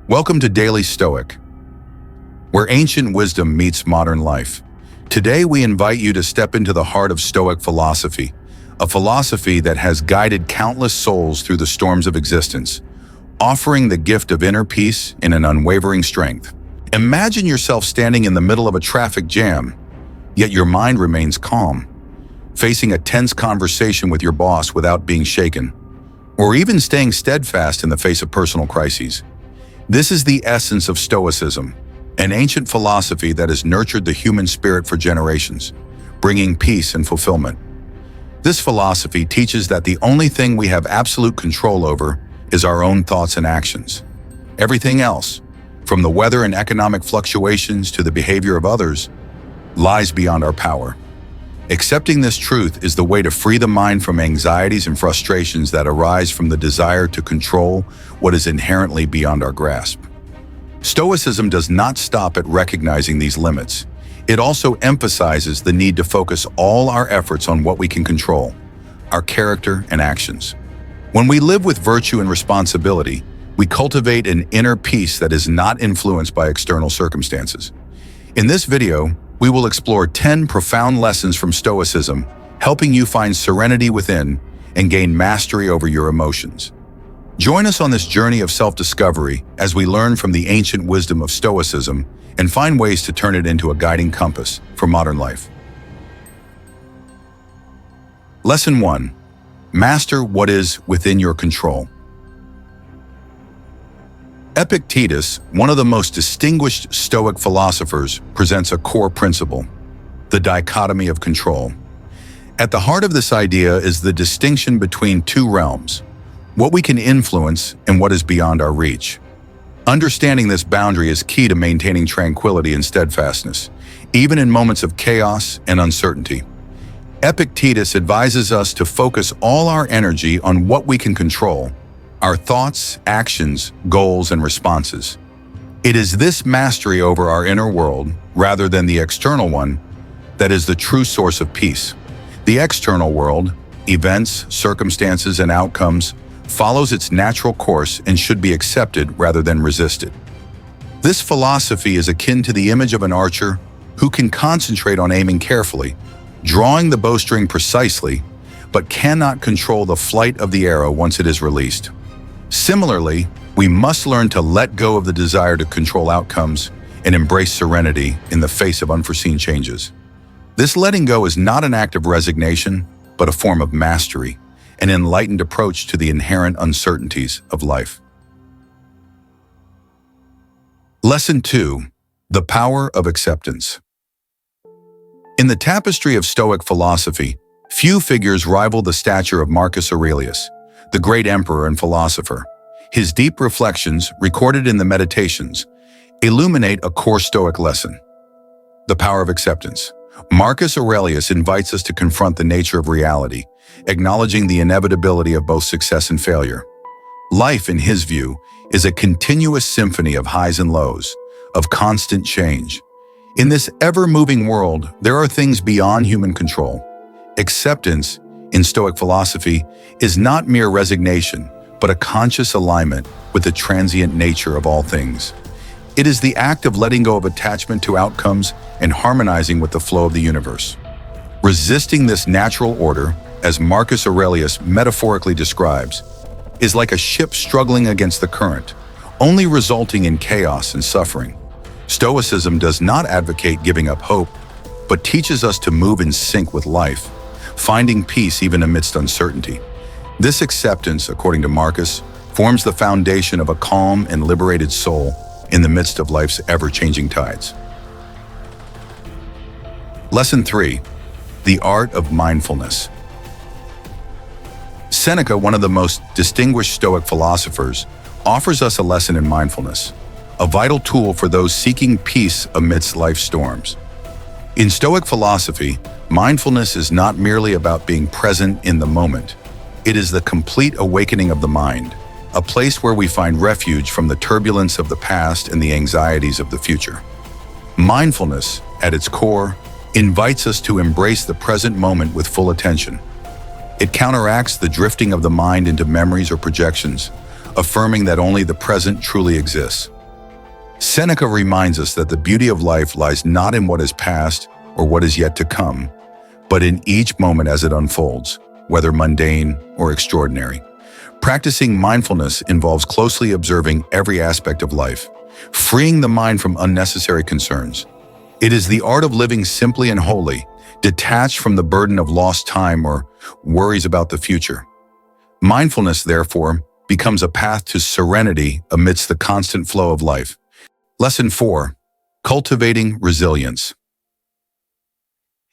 Welcome to Daily Stoic, where ancient wisdom meets modern life. Today we invite you to step into the heart of Stoic philosophy, a philosophy that has guided countless souls through the storms of existence, offering the gift of inner peace and an unwavering strength. Imagine yourself standing in the middle of a traffic jam, yet your mind remains calm, facing a tense conversation with your boss without being shaken, or even staying steadfast in the face of personal crises. This is the essence of Stoicism, an ancient philosophy that has nurtured the human spirit for generations, bringing peace and fulfillment. This philosophy teaches that the only thing we have absolute control over is our own thoughts and actions. Everything else, from the weather and economic fluctuations to the behavior of others, lies beyond our power. Accepting this truth is the way to free the mind from anxieties and frustrations that arise from the desire to control what is inherently beyond our grasp. Stoicism does not stop at recognizing these limits. It also emphasizes the need to focus all our efforts on what we can control, our character and actions. When we live with virtue and responsibility, we cultivate an inner peace that is not influenced by external circumstances. In this video, we will explore 10 profound lessons from Stoicism, helping you find serenity within and gain mastery over your emotions. Join us on this journey of self-discovery as we learn from the ancient wisdom of Stoicism and find ways to turn it into a guiding compass for modern life. Lesson 1. Master what is within your control. Epictetus, one of the most distinguished Stoic philosophers, presents a core principle: the dichotomy of control. At the heart of this idea is the distinction between two realms, what we can influence and what is beyond our reach. Understanding this boundary is key to maintaining tranquility and steadfastness, even in moments of chaos and uncertainty. Epictetus advises us to focus all our energy on what we can control: our thoughts, actions, goals, and responses. It is this mastery over our inner world, rather than the external one, that is the true source of peace. The external world, events, circumstances, and outcomes, follows its natural course and should be accepted rather than resisted. This philosophy is akin to the image of an archer who can concentrate on aiming carefully, drawing the bowstring precisely, but cannot control the flight of the arrow once it is released. Similarly, we must learn to let go of the desire to control outcomes and embrace serenity in the face of unforeseen changes. This letting go is not an act of resignation, but a form of mastery, an enlightened approach to the inherent uncertainties of life. Lesson 2. The power of acceptance. In the tapestry of Stoic philosophy, few figures rival the stature of Marcus Aurelius, the great emperor and philosopher. His deep reflections, recorded in the Meditations, illuminate a core Stoic lesson: the power of acceptance. Marcus Aurelius invites us to confront the nature of reality, acknowledging the inevitability of both success and failure. Life, in his view, is a continuous symphony of highs and lows, of constant change. In this ever-moving world, there are things beyond human control. Acceptance, in Stoic philosophy, is not mere resignation, but a conscious alignment with the transient nature of all things. It is the act of letting go of attachment to outcomes and harmonizing with the flow of the universe. Resisting this natural order, as Marcus Aurelius metaphorically describes, is like a ship struggling against the current, only resulting in chaos and suffering. Stoicism does not advocate giving up hope, but teaches us to move in sync with life, finding peace even amidst uncertainty. This acceptance, according to Marcus, forms the foundation of a calm and liberated soul in the midst of life's ever-changing tides. Lesson 3. The art of mindfulness. Seneca, one of the most distinguished Stoic philosophers, offers us a lesson in mindfulness, a vital tool for those seeking peace amidst life's storms. In Stoic philosophy, mindfulness is not merely about being present in the moment. It is the complete awakening of the mind, a place where we find refuge from the turbulence of the past and the anxieties of the future. Mindfulness, at its core, invites us to embrace the present moment with full attention. It counteracts the drifting of the mind into memories or projections, affirming that only the present truly exists. Seneca reminds us that the beauty of life lies not in what is past or what is yet to come, but in each moment as it unfolds, whether mundane or extraordinary. Practicing mindfulness involves closely observing every aspect of life, freeing the mind from unnecessary concerns. It is the art of living simply and wholly, detached from the burden of lost time or worries about the future. Mindfulness, therefore, becomes a path to serenity amidst the constant flow of life. Lesson 4. Cultivating resilience.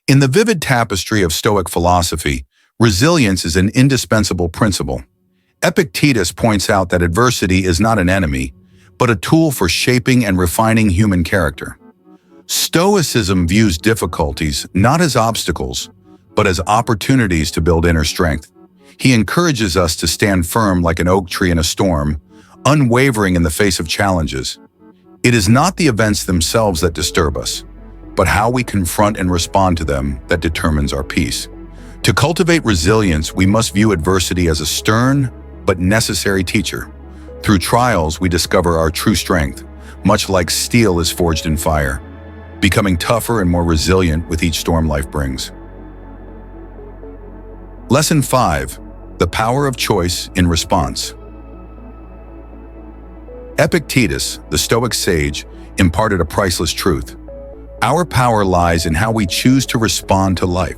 In the vivid tapestry of Stoic philosophy, resilience is an indispensable principle. Epictetus points out that adversity is not an enemy, but a tool for shaping and refining human character. Stoicism views difficulties not as obstacles, but as opportunities to build inner strength. He encourages us to stand firm like an oak tree in a storm, unwavering in the face of challenges. It is not the events themselves that disturb us, but how we confront and respond to them that determines our peace. To cultivate resilience, we must view adversity as a stern but necessary teacher. Through trials, we discover our true strength, much like steel is forged in fire, becoming tougher and more resilient with each storm life brings. Lesson 5. The power of choice in response. Epictetus, the Stoic sage, imparted a priceless truth. Our power lies in how we choose to respond to life.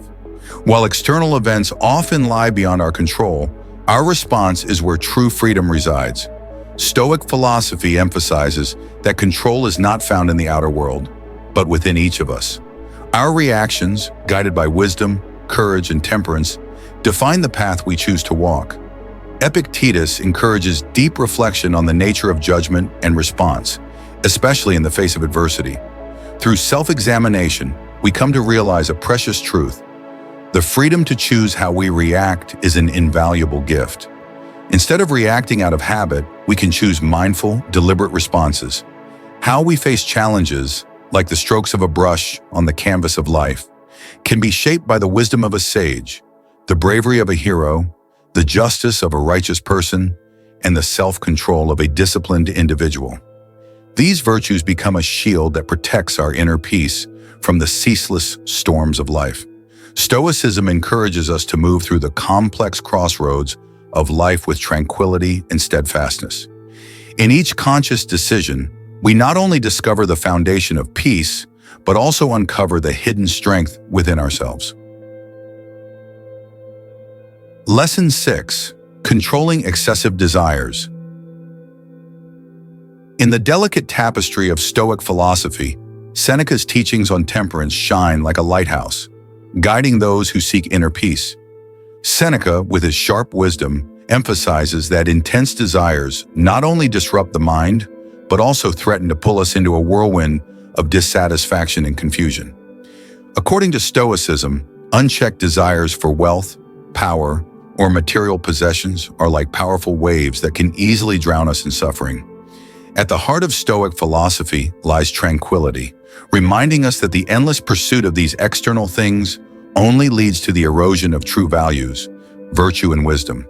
While external events often lie beyond our control, our response is where true freedom resides. Stoic philosophy emphasizes that control is not found in the outer world, but within each of us. Our reactions, guided by wisdom, courage, and temperance, define the path we choose to walk. Epictetus encourages deep reflection on the nature of judgment and response, especially in the face of adversity. Through self-examination, we come to realize a precious truth. The freedom to choose how we react is an invaluable gift. Instead of reacting out of habit, we can choose mindful, deliberate responses. How we face challenges, like the strokes of a brush on the canvas of life, can be shaped by the wisdom of a sage, the bravery of a hero, the justice of a righteous person, and the self-control of a disciplined individual. These virtues become a shield that protects our inner peace from the ceaseless storms of life. Stoicism encourages us to move through the complex crossroads of life with tranquility and steadfastness. In each conscious decision, we not only discover the foundation of peace, but also uncover the hidden strength within ourselves. Lesson 6. Controlling excessive desires. In the delicate tapestry of Stoic philosophy, Seneca's teachings on temperance shine like a lighthouse, guiding those who seek inner peace. Seneca, with his sharp wisdom, emphasizes that intense desires not only disrupt the mind, but also threaten to pull us into a whirlwind of dissatisfaction and confusion. According to Stoicism, unchecked desires for wealth, power, or material possessions are like powerful waves that can easily drown us in suffering. At the heart of Stoic philosophy lies tranquility, reminding us that the endless pursuit of these external things only leads to the erosion of true values, virtue, and wisdom.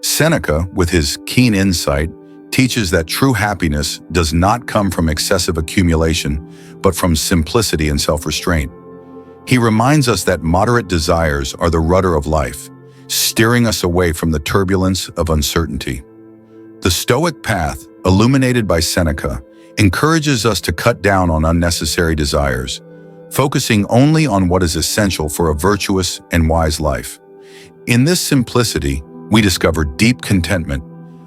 Seneca, with his keen insight, teaches that true happiness does not come from excessive accumulation, but from simplicity and self-restraint. He reminds us that moderate desires are the rudder of life, steering us away from the turbulence of uncertainty. The Stoic path, illuminated by Seneca, encourages us to cut down on unnecessary desires, focusing only on what is essential for a virtuous and wise life. In this simplicity, we discover deep contentment,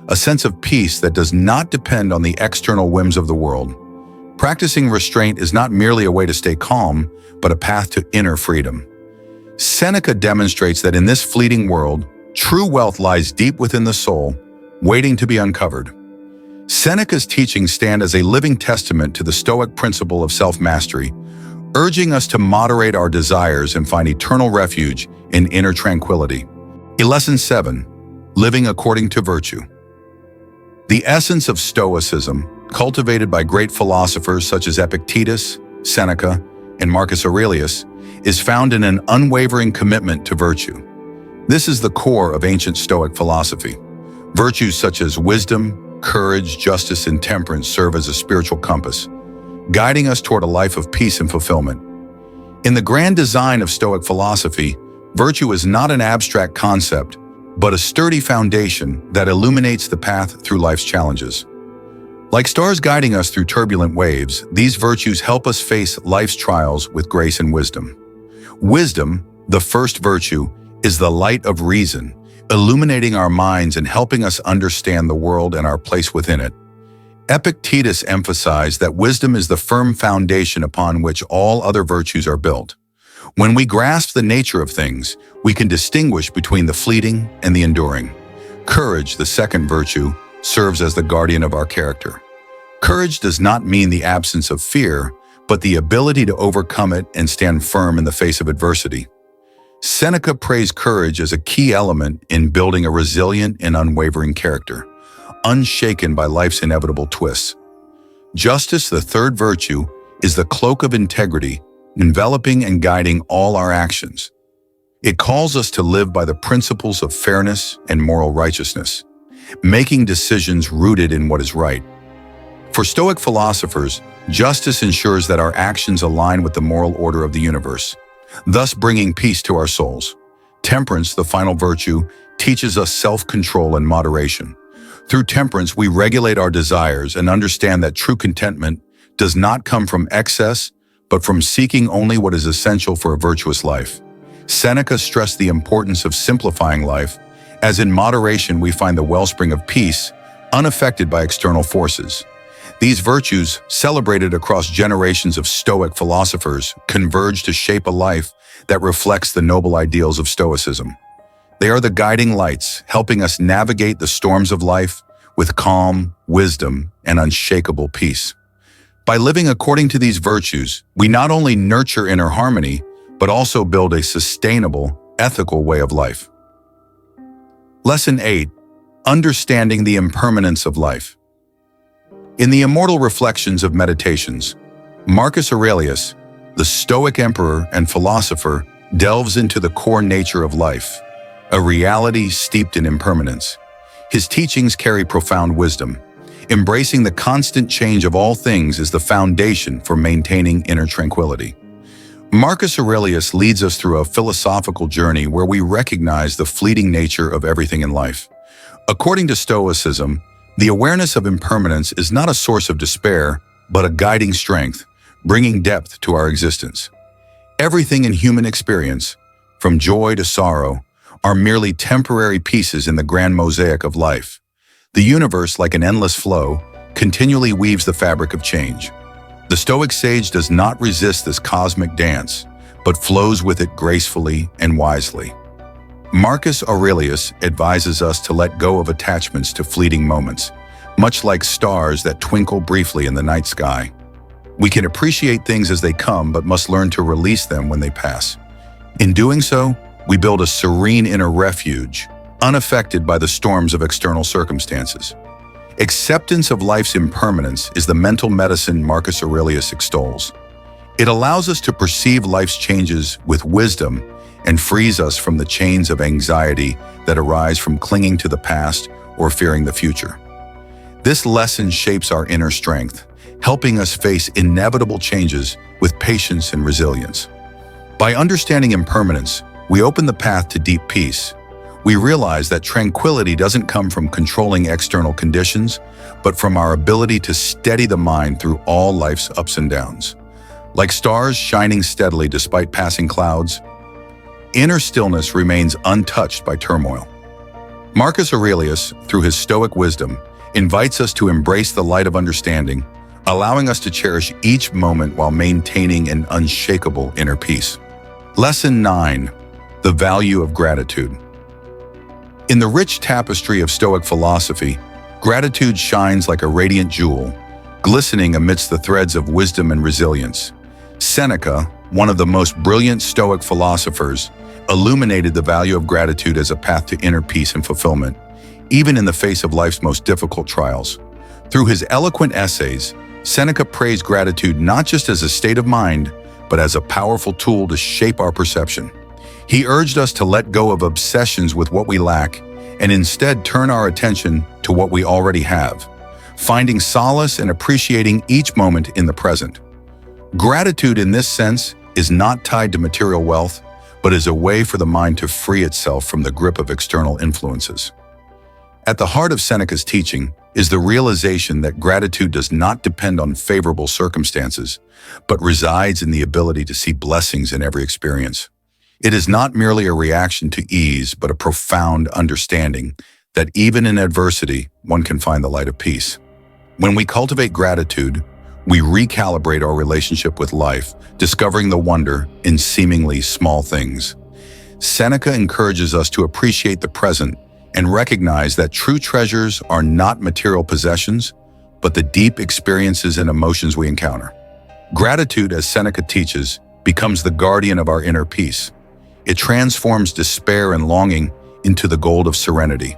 a sense of peace that does not depend on the external whims of the world. Practicing restraint is not merely a way to stay calm, but a path to inner freedom. Seneca demonstrates that in this fleeting world, true wealth lies deep within the soul, waiting to be uncovered. Seneca's teachings stand as a living testament to the Stoic principle of self-mastery, urging us to moderate our desires and find eternal refuge in inner tranquility. Lesson 7. Living according to virtue. The essence of Stoicism, cultivated by great philosophers such as Epictetus, Seneca, and Marcus Aurelius, is found in an unwavering commitment to virtue. This is the core of ancient Stoic philosophy. Virtues such as wisdom, courage, justice, and temperance serve as a spiritual compass, guiding us toward a life of peace and fulfillment. In the grand design of Stoic philosophy, virtue is not an abstract concept, but a sturdy foundation that illuminates the path through life's challenges. Like stars guiding us through turbulent waves, these virtues help us face life's trials with grace and wisdom. Wisdom, the first virtue, is the light of reason, illuminating our minds and helping us understand the world and our place within it. Epictetus emphasized that wisdom is the firm foundation upon which all other virtues are built. When we grasp the nature of things, we can distinguish between the fleeting and the enduring. Courage, the second virtue, serves as the guardian of our character. Courage does not mean the absence of fear, but the ability to overcome it and stand firm in the face of adversity. Seneca praised courage as a key element in building a resilient and unwavering character, unshaken by life's inevitable twists. Justice, the third virtue, is the cloak of integrity, enveloping and guiding all our actions. It calls us to live by the principles of fairness and moral righteousness, making decisions rooted in what is right. For Stoic philosophers, justice ensures that our actions align with the moral order of the universe, thus bringing peace to our souls. Temperance, the final virtue, teaches us self-control and moderation. Through temperance, we regulate our desires and understand that true contentment does not come from excess, but from seeking only what is essential for a virtuous life. Seneca stressed the importance of simplifying life, as in moderation we find the wellspring of peace, unaffected by external forces. These virtues, celebrated across generations of Stoic philosophers, converge to shape a life that reflects the noble ideals of Stoicism. They are the guiding lights, helping us navigate the storms of life with calm, wisdom, and unshakable peace. By living according to these virtues, we not only nurture inner harmony, but also build a sustainable, ethical way of life. Lesson 8. Understanding the impermanence of life. In the immortal reflections of Meditations, Marcus Aurelius, the Stoic emperor and philosopher, delves into the core nature of life, a reality steeped in impermanence. His teachings carry profound wisdom. Embracing the constant change of all things is the foundation for maintaining inner tranquility. Marcus Aurelius leads us through a philosophical journey where we recognize the fleeting nature of everything in life. According to Stoicism, the awareness of impermanence is not a source of despair, but a guiding strength, bringing depth to our existence. Everything in human experience, from joy to sorrow, are merely temporary pieces in the grand mosaic of life. The universe, like an endless flow, continually weaves the fabric of change. The Stoic sage does not resist this cosmic dance, but flows with it gracefully and wisely. Marcus Aurelius advises us to let go of attachments to fleeting moments, much like stars that twinkle briefly in the night sky. We can appreciate things as they come, but must learn to release them when they pass. In doing so, we build a serene inner refuge, unaffected by the storms of external circumstances. Acceptance of life's impermanence is the mental medicine Marcus Aurelius extols. It allows us to perceive life's changes with wisdom and frees us from the chains of anxiety that arise from clinging to the past or fearing the future. This lesson shapes our inner strength, helping us face inevitable changes with patience and resilience. By understanding impermanence, we open the path to deep peace. We realize that tranquility doesn't come from controlling external conditions, but from our ability to steady the mind through all life's ups and downs. Like stars shining steadily despite passing clouds, inner stillness remains untouched by turmoil. Marcus Aurelius, through his Stoic wisdom, invites us to embrace the light of understanding, allowing us to cherish each moment while maintaining an unshakable inner peace. Lesson 9. The value of gratitude. In the rich tapestry of Stoic philosophy, gratitude shines like a radiant jewel, glistening amidst the threads of wisdom and resilience. Seneca, one of the most brilliant Stoic philosophers, illuminated the value of gratitude as a path to inner peace and fulfillment, even in the face of life's most difficult trials. Through his eloquent essays, Seneca praised gratitude not just as a state of mind, but as a powerful tool to shape our perception. He urged us to let go of obsessions with what we lack and instead turn our attention to what we already have. finding solace and appreciating each moment in the present. Gratitude in this sense is not tied to material wealth, but is a way for the mind to free itself from the grip of external influences. At the heart of Seneca's teaching is the realization that gratitude does not depend on favorable circumstances, but resides in the ability to see blessings in every experience. It is not merely a reaction to ease, but a profound understanding that even in adversity, one can find the light of peace. When we cultivate gratitude, we recalibrate our relationship with life, discovering the wonder in seemingly small things. Seneca encourages us to appreciate the present and recognize that true treasures are not material possessions, but the deep experiences and emotions we encounter. Gratitude, as Seneca teaches, becomes the guardian of our inner peace. It transforms despair and longing into the gold of serenity.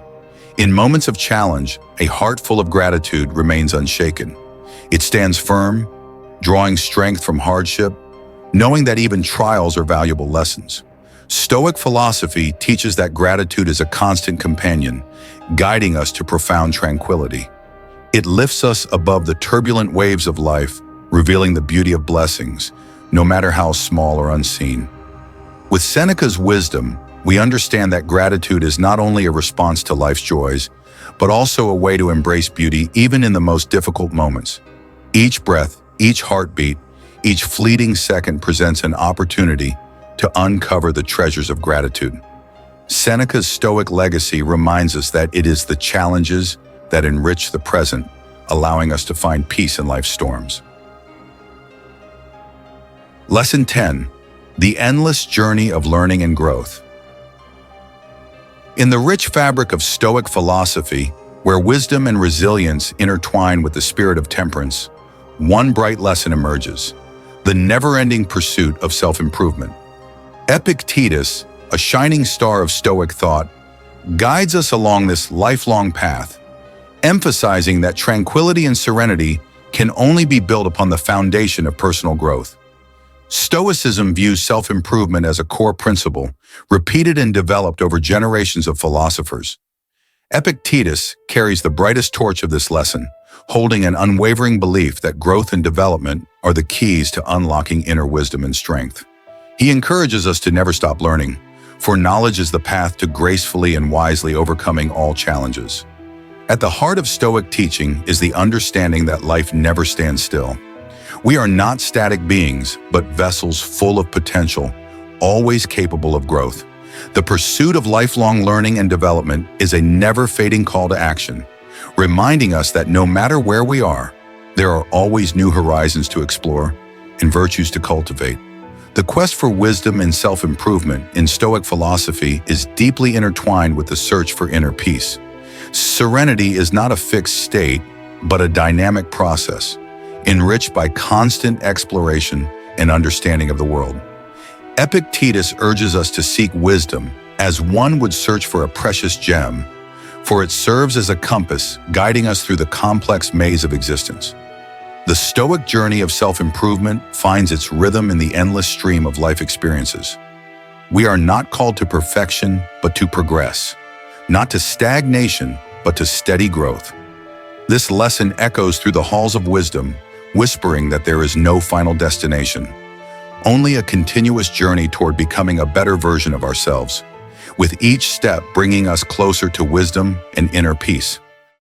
In moments of challenge, a heart full of gratitude remains unshaken. It stands firm, drawing strength from hardship, knowing that even trials are valuable lessons. Stoic philosophy teaches that gratitude is a constant companion, guiding us to profound tranquility. It lifts us above the turbulent waves of life, revealing the beauty of blessings, no matter how small or unseen. With Seneca's wisdom, we understand that gratitude is not only a response to life's joys, but also a way to embrace beauty even in the most difficult moments. Each breath, each heartbeat, each fleeting second presents an opportunity to uncover the treasures of gratitude. Seneca's Stoic legacy reminds us that it is the challenges that enrich the present, allowing us to find peace in life's storms. Lesson 10. The endless journey of learning and growth. In the rich fabric of Stoic philosophy, where wisdom and resilience intertwine with the spirit of temperance, one bright lesson emerges: the never-ending pursuit of self-improvement. Epictetus, a shining star of Stoic thought, guides us along this lifelong path, emphasizing that tranquility and serenity can only be built upon the foundation of personal growth. Stoicism views self-improvement as a core principle, repeated and developed over generations of philosophers. Epictetus carries the brightest torch of this lesson, holding an unwavering belief that growth and development are the keys to unlocking inner wisdom and strength. He encourages us to never stop learning, for knowledge is the path to gracefully and wisely overcoming all challenges. At the heart of Stoic teaching is the understanding that life never stands still. We are not static beings, but vessels full of potential, always capable of growth. The pursuit of lifelong learning and development is a never-fading call to action, reminding us that no matter where we are, there are always new horizons to explore and virtues to cultivate. The quest for wisdom and self-improvement in Stoic philosophy is deeply intertwined with the search for inner peace. Serenity is not a fixed state, but a dynamic process, enriched by constant exploration and understanding of the world. Epictetus urges us to seek wisdom as one would search for a precious gem, for it serves as a compass guiding us through the complex maze of existence. The Stoic journey of self-improvement finds its rhythm in the endless stream of life experiences. We are not called to perfection, but to progress, not to stagnation, but to steady growth. This lesson echoes through the halls of wisdom, whispering that there is no final destination, only a continuous journey toward becoming a better version of ourselves, with each step bringing us closer to wisdom and inner peace.